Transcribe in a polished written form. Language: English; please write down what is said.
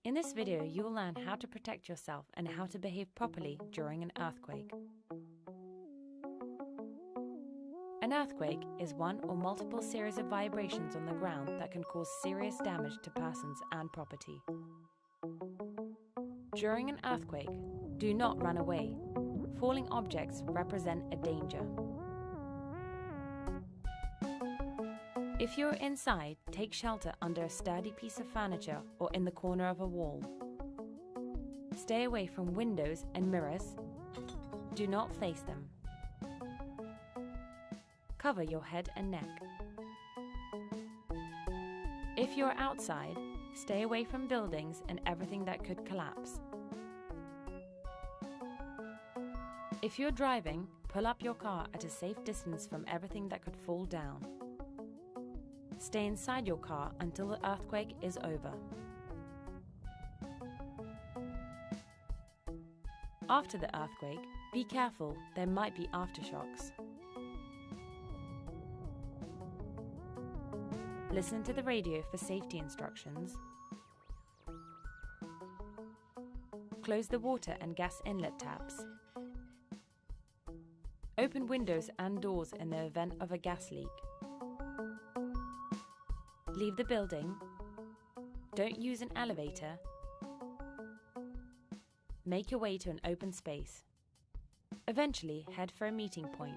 In this video, you will learn how to protect yourself and how to behave properly during an earthquake. An earthquake is one or multiple series of vibrations on the ground that can cause serious damage to persons and property. During an earthquake, do not run away. Falling objects represent a danger. If you're inside, take shelter under a sturdy piece of furniture or in the corner of a wall. Stay away from windows and mirrors. Do not face them. Cover your head and neck. If you're outside, stay away from buildings and everything that could collapse. If you're driving, pull up your car at a safe distance from everything that could fall down. Stay inside your car until the earthquake is over. After the earthquake, be careful, there might be aftershocks. Listen to the radio for safety instructions. Close the water and gas inlet taps. Open windows and doors in the event of a gas leak. Leave the building. Don't use an elevator. Make your way to an open space. Eventually, head for a meeting point.